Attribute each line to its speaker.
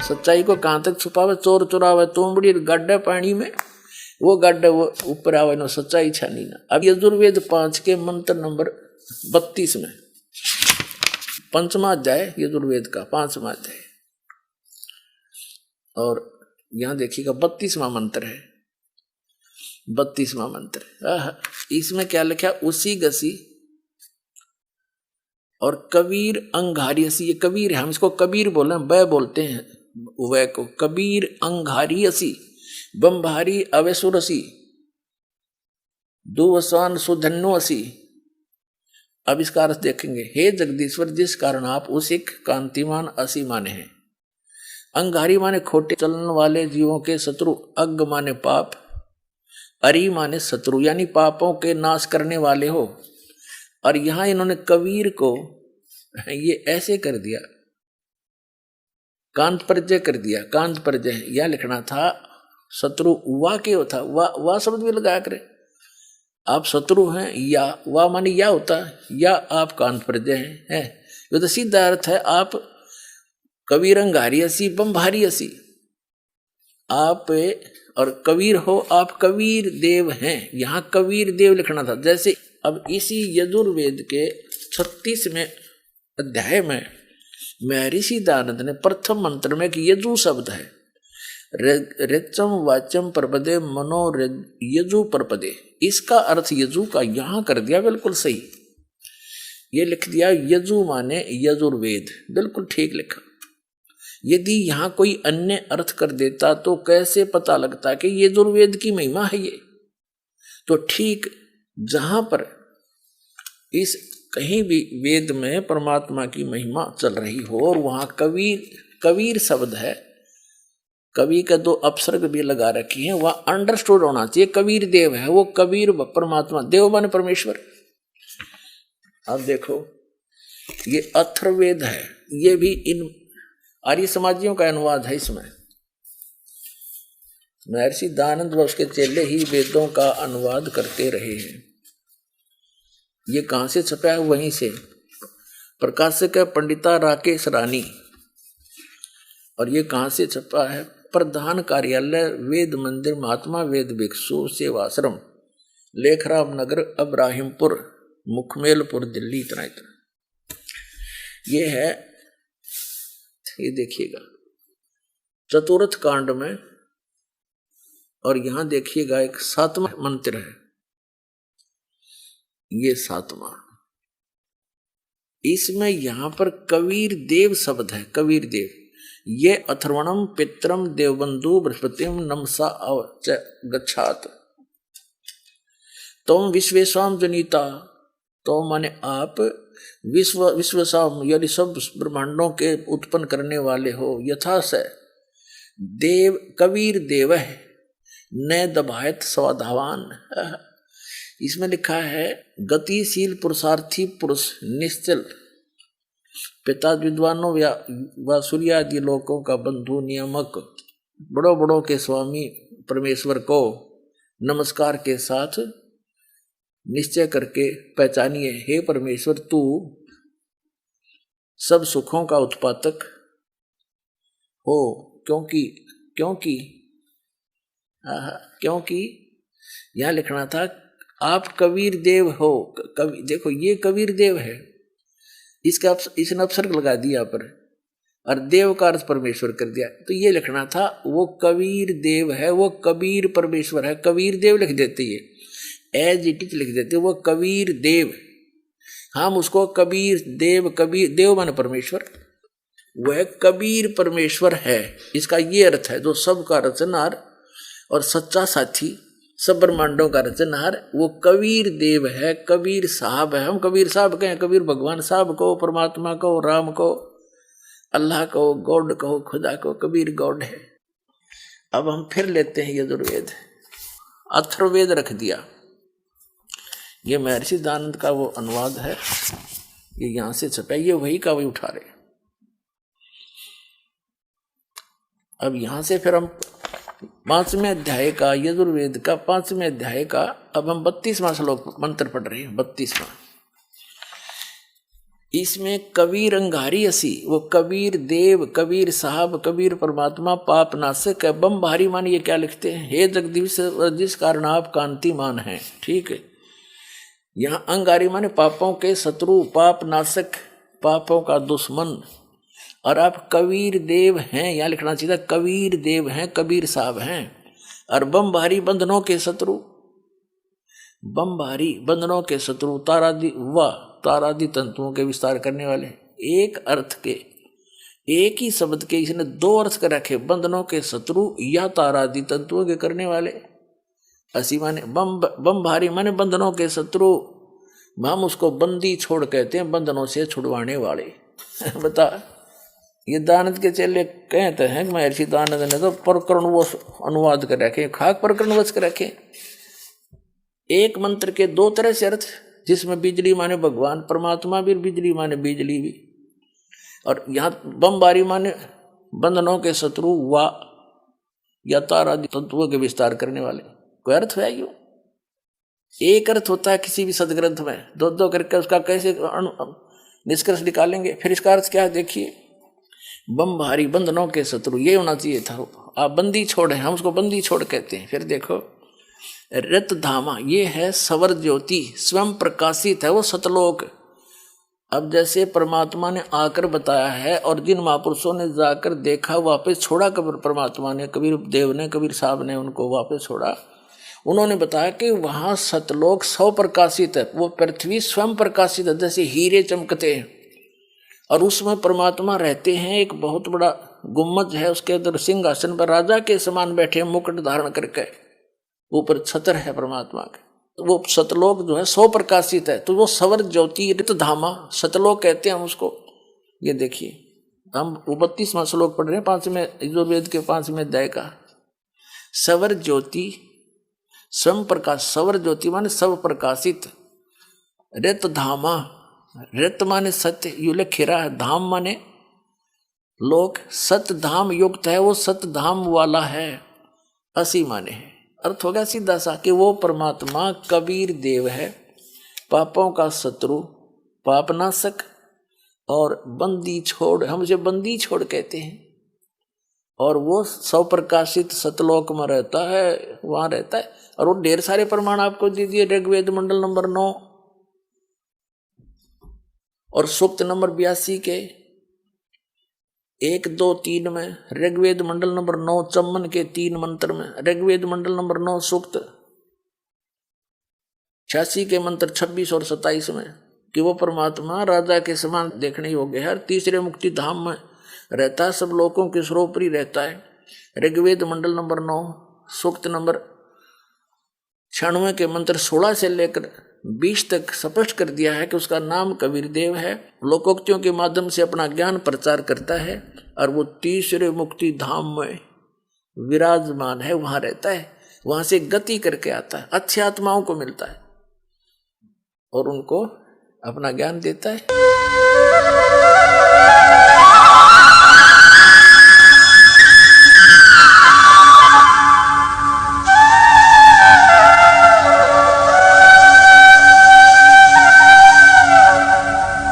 Speaker 1: सच्चाई को कहाँ तक छुपावे, चोर चुरावे तोमड़ी गड्ढे पानी में, वो गड्ढे वो ऊपर आवे ना, सच्चाई छानी ना। अब यजुर्वेद 5 के मंत्र नंबर 32 में, 5वां अध्याय यजुर्वेद का 5वां अध्याय, और यहां देखिएगा 32वां मंत्र है, 32वां मंत्र। इसमें क्या लिखा, उसी गसी और कबीर अंगारियसी, ये कबीर है, हम इसको कबीर बोले, वह बोलते हैं वह को, कबीर अंगारियसी बम्भारी अवेसुरसी दुवसान सुधन्नुअसी। अब इसका अर्थ देखेंगे, हे जगदीश्वर जिस कारण आप उसिक कांतिमान असी माने हैं। अंगारी माने खोटे चलन वाले जीवों के शत्रु, अग्ग माने पाप, अरी माने शत्रु यानी पापों के नाश करने वाले हो। और यहां इन्होंने कबीर को ये ऐसे कर दिया, कांत परजय कर दिया, कांत परजय। यह लिखना था शत्रु, वा के होता, वा शब्द भी लगाया करे, आप शत्रु हैं, या वा माने या होता, या आप कांत परजय हैं। ये तो सीधा अर्थ है, आप कबीर अंगारी असी बम्भारी असी, आप और कबीर हो, आप कबीर देव हैं। यहां कबीर देव लिखना था। जैसे अब इसी यजुर्वेद के 36वें अध्याय में महर्षि दयानंद ने प्रथम मंत्र में कि यजु शब्द है, ऋचम वाचम परपदे मनो यजु परपदे, इसका अर्थ यजु का यहां कर दिया बिल्कुल सही। ये लिख दिया यजु माने यजुर्वेद, बिल्कुल ठीक लिखा। यदि यहां कोई अन्य अर्थ कर देता तो कैसे पता लगता कि यजुर्वेद की महिमा है ये। तो ठीक जहां पर इस कहीं भी वेद में परमात्मा की महिमा चल रही हो और वहां कबीर शब्द है, कवि का 2 अपसर्ग भी लगा रखी है, वह अंडरस्टूड होना चाहिए कबीर देव है, वो कबीर परमात्मा, देव माने परमेश्वर। अब देखो ये अथर्ववेद है, ये भी इन आर्य समाजियों का अनुवाद है। इसमें महर्षि दयानंद व उसके चेले ही वेदों का अनुवाद करते रहे हैं। ये कहां से छपा है, वहीं से प्रकाशक है पंडिता राकेश रानी। और ये कहां से छपा है, प्रधान कार्यालय वेद मंदिर महात्मा वेद भिक्षु सेवाश्रम लेखराम नगर अब्राहिमपुर मुखमेलपुर दिल्ली। इतना ये है, ये देखिएगा चतुर्थ कांड में। और यहां देखिएगा एक 7वां मंत्र है, ये 7वां, इसमें यहां पर कबीर देव शब्द है, कबीर देव। ये अथर्वणम पित्रम देवबंधु बृहस्पतिम नमसा गच्छात तुम विश्वेश्वाम जनिता, तो माने आप विश्वसाम यानी सब ब्रह्मांडों के उत्पन्न करने वाले हो। यथा से देव कबीर देव है न दबायत स्वाधावान। इसमें लिखा है गतिशील पुरुषार्थी पुरुष निश्चल पिता विद्वानों व सूर्यादि लोकों का बंधु नियामक बड़ों बड़ों के स्वामी परमेश्वर को नमस्कार के साथ निश्चय करके पहचानिए, हे परमेश्वर तू सब सुखों का उत्पादक हो। क्योंकि यहां लिखना था आप कबीर देव हो। देखो ये कबीर देव है, इसका इसने अपसर्ग लगा दिया पर, और देव का अर्थ परमेश्वर कर दिया। तो ये लिखना था वो कबीर देव है, वो कबीर परमेश्वर है। कबीर देव लिख देते, ये एज इट इज लिख देते, वो कबीर देव। हम उसको कबीर देव माने परमेश्वर, वह कबीर परमेश्वर है। इसका ये अर्थ है, जो सबका रचनहार और सच्चा साथी सब ब्रह्मांडों का रचनहार वो कबीर देव है, कबीर साहब है। हम कबीर साहब कहें, कबीर भगवान साहब को, परमात्मा को, राम को, अल्लाह को, गॉड को, खुदा को, कबीर गॉड है। अब हम फिर लेते हैं यजुर्वेद, अथर्ववेद रख दिया। ये महर्षि दयानंद का वो अनुवाद है, ये यहां से छपा, ये वही का वही उठा रहे। अब यहां से फिर हम 5वें अध्याय का, यजुर्वेद का 5वें अध्याय का, अब हम 32वां श्लोक मंत्र पढ़ रहे हैं। 32वां इसमें कबीर अंगारी असी, वो कबीर देव, कबीर साहब, कबीर परमात्मा, पाप नाशक है। बम भारी मान ये क्या लिखते हैं, हे जगदीश जिस कारण आप कांतिमान हैं। ठीक है, यहाँ अंगारी माने पापों के शत्रु, पाप नाशक, पापों का दुश्मन। और आप कबीर देव हैं, यहाँ लिखना चाहिए था कबीर देव हैं, कबीर साहब हैं। और बम भारी बंधनों के शत्रु, बम भारी बंधनों के शत्रु, तारादि व तारादि तंतुओं के विस्तार करने वाले। एक अर्थ के, एक ही शब्द के इसने दो अर्थ कर रखे, बंधनों के शत्रु या तारादि तंतुओं के करने वाले। असी माने बम भारी माने बंधनों के शत्रु, हम उसको बंदी छोड़ कहते हैं, बंधनों से छुड़वाने वाले। बता, ये दानद के चेले कहते हैं कि महर्षि दानद ने तो प्रकरण वो अनुवाद कर रखे, खाक प्रकरण वच कर रखे। एक मंत्र के दो तरह से अर्थ, जिसमें बिजली माने भगवान परमात्मा भी, बिजली माने बिजली भी। और यहाँ बमबारी माने बंधनों के शत्रु वा या तारा तत्वों के विस्तार करने वाले। कोई अर्थ है यू? एक अर्थ होता है किसी भी सदग्रंथ में, दो दो करके उसका कैसे निष्कर्ष निकालेंगे। फिर इसका अर्थ क्या देखिए, बम भारी बंधनों के शत्रु, ये होना चाहिए था। आप बंदी छोड़, हम उसको बंदी छोड़ कहते हैं। फिर देखो रत धामा, ये है सवर ज्योति, स्वयं प्रकाशित है वो सतलोक। अब जैसे परमात्मा ने आकर बताया है और जिन महापुरुषों ने जाकर देखा, वापस छोड़ा कबीर परमात्मा ने, कबीर देव ने, कबीर साहब ने उनको वापस छोड़ा। उन्होंने बताया कि वहाँ सतलोक सौ प्रकाशित है, वो पृथ्वी स्वयं प्रकाशित है, जैसे हीरे चमकते हैं। और उसमें परमात्मा रहते हैं। एक बहुत बड़ा गुम्मज है, उसके अंदर सिंहासन पर राजा के समान बैठे, मुकुट धारण करके, ऊपर छतर है परमात्मा के। तो वो सतलोक जो है सौ प्रकाशित है। तो वो सवर ज्योति ऋत धामा सतलोक कहते हैं हम उसको। ये देखिए, हम 32वां श्लोक पढ़ रहे हैं 5वें यजुर्वेद के 5वें अध्याय का। सवर ज्योति स्वयं प्रकाश, सवर ज्योति माने सब प्रकाशित। ऋत धामा, ऋत माने सत्य, युले खिरा है, धाम माने लोक, सत धाम युक्त है, वो सत धाम वाला है, असी माने है। अर्थ हो गया सीधा सा कि वो परमात्मा कबीर देव है, पापों का शत्रु, पापनाशक और बंदी छोड़, हम उसे बंदी छोड़ कहते हैं। और वो सौ प्रकाशित सतलोक में रहता है, वहां रहता है। और वो ढेर सारे प्रमाण आपको दे दिए, ऋग्वेद मंडल नंबर 9 और सूक्त नंबर 82 के 1, 2, 3 में, ऋग्वेद मंडल नंबर 9 चम्मन के 3 मंत्र में, ऋग्वेद मंडल नंबर 9 सूक्त 86 के मंत्र 26 और 27 में, कि वो परमात्मा राजा के समान देखने योग्य है। तीसरे मुक्ति धाम में रहता है, सब लोगों के सर्वोपरि रहता है। ऋग्वेद मंडल नंबर 9 सूक्त नंबर 96 के मंत्र 16 से लेकर 20 तक स्पष्ट कर दिया है कि उसका नाम कबीर देव है। लोकोक्तियों के माध्यम से अपना ज्ञान प्रचार करता है और वो तीसरे मुक्ति धाम में विराजमान है, वहां रहता है। वहां से गति करके आता है, अच्छी आत्माओं को मिलता है और उनको अपना ज्ञान देता है।